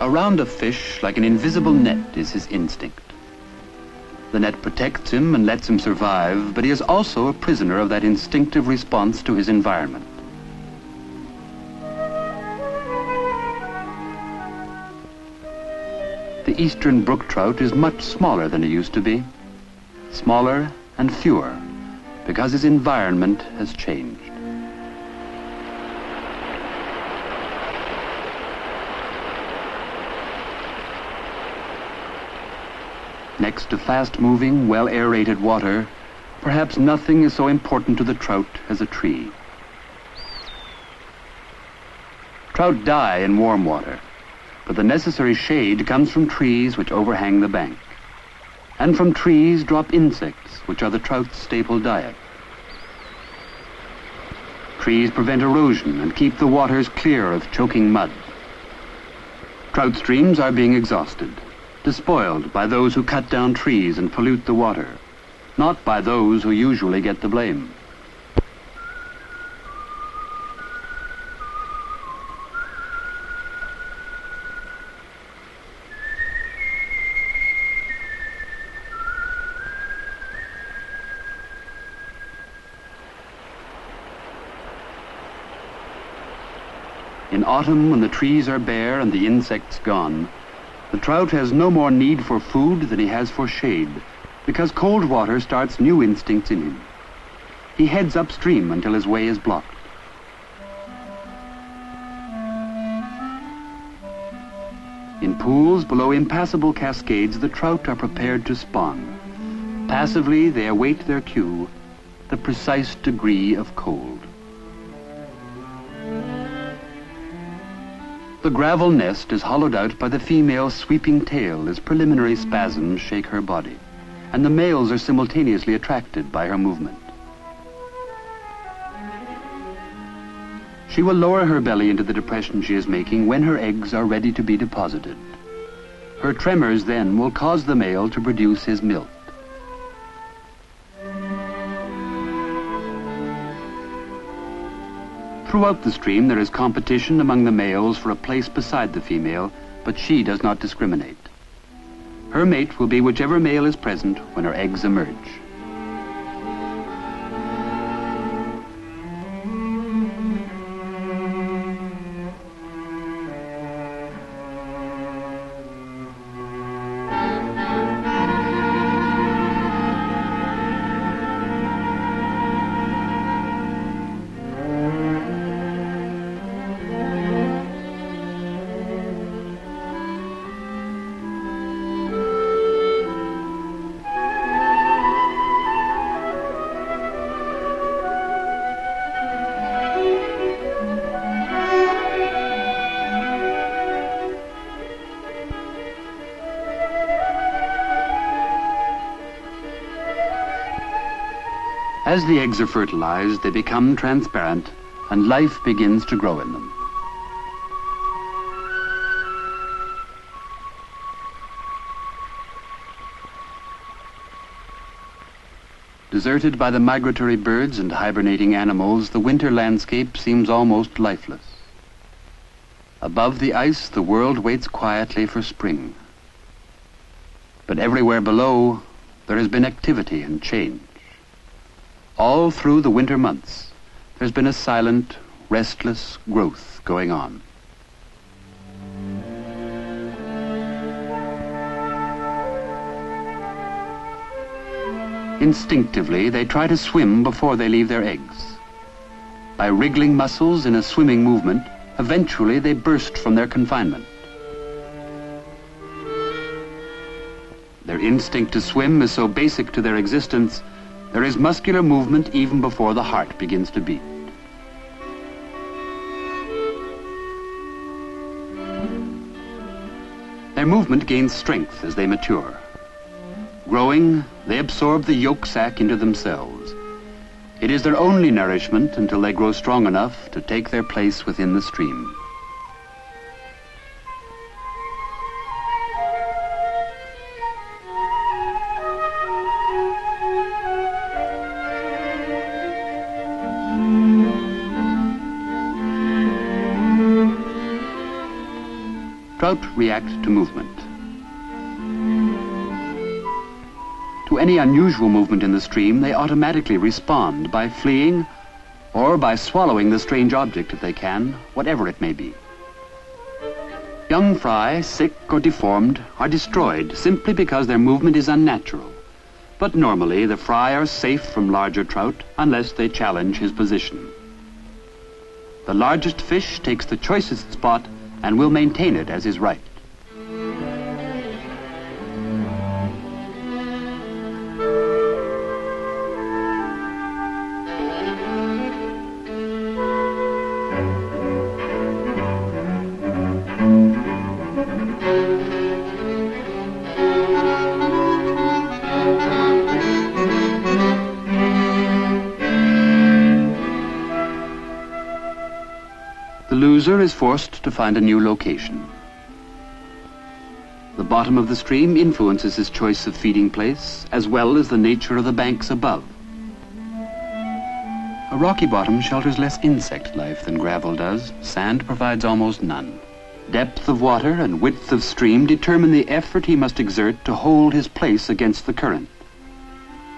Around a fish, like an invisible net, is his instinct. The net protects him and lets him survive, but he is also a prisoner of that instinctive response to his environment. The eastern brook trout is much smaller than he used to be. Smaller and fewer, because his environment has changed. Next to fast-moving, well-aerated water, perhaps nothing is so important to the trout as a tree. Trout die in warm water, but the necessary shade comes from trees which overhang the bank. And from trees drop insects, which are the trout's staple diet. Trees prevent erosion and keep the waters clear of choking mud. Trout streams are being exhausted, despoiled by those who cut down trees and pollute the water, not by those who usually get the blame. In autumn, when the trees are bare and the insects gone, the trout has no more need for food than he has for shade, because cold water starts new instincts in him. He heads upstream until his way is blocked. In pools below impassable cascades, the trout are prepared to spawn. Passively, they await their cue, the precise degree of cold. The gravel nest is hollowed out by the female's sweeping tail as preliminary spasms shake her body, and the males are simultaneously attracted by her movement. She will lower her belly into the depression she is making when her eggs are ready to be deposited. Her tremors then will cause the male to produce his milk. Throughout the stream, there is competition among the males for a place beside the female, but she does not discriminate. Her mate will be whichever male is present when her eggs emerge. As the eggs are fertilized, they become transparent, and life begins to grow in them. Deserted by the migratory birds and hibernating animals, the winter landscape seems almost lifeless. Above the ice, the world waits quietly for spring. But everywhere below, there has been activity and change. All through the winter months, there's been a silent, restless growth going on. Instinctively, they try to swim before they leave their eggs. By wriggling muscles in a swimming movement, eventually they burst from their confinement. Their instinct to swim is so basic to their existence, there is muscular movement even before the heart begins to beat. Their movement gains strength as they mature. Growing, they absorb the yolk sac into themselves. It is their only nourishment until they grow strong enough to take their place within the stream. Trout react to movement. To any unusual movement in the stream, they automatically respond by fleeing or by swallowing the strange object if they can, whatever it may be. Young fry, sick or deformed, are destroyed simply because their movement is unnatural. But normally the fry are safe from larger trout unless they challenge his position. The largest fish takes the choicest spot and will maintain it as his right. The loser is forced to find a new location. The bottom of the stream influences his choice of feeding place, as well as the nature of the banks above. A rocky bottom shelters less insect life than gravel does. Sand provides almost none. Depth of water and width of stream determine the effort he must exert to hold his place against the current.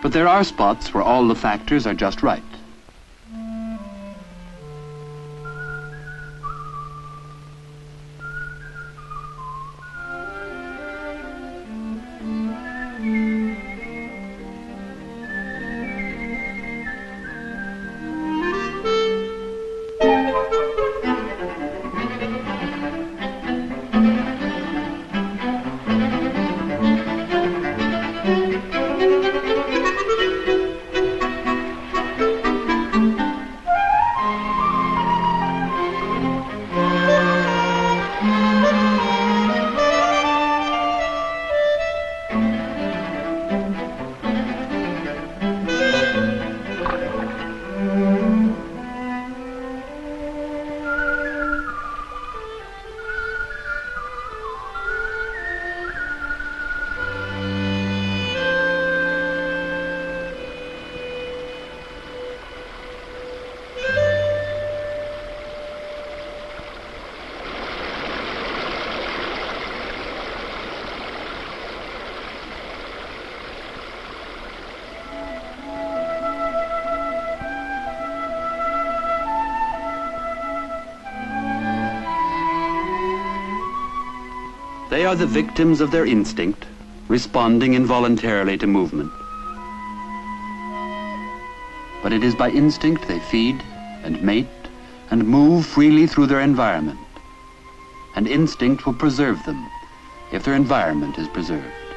But there are spots where all the factors are just right. They are the victims of their instinct, responding involuntarily to movement. But it is by instinct they feed and mate and move freely through their environment. And instinct will preserve them if their environment is preserved.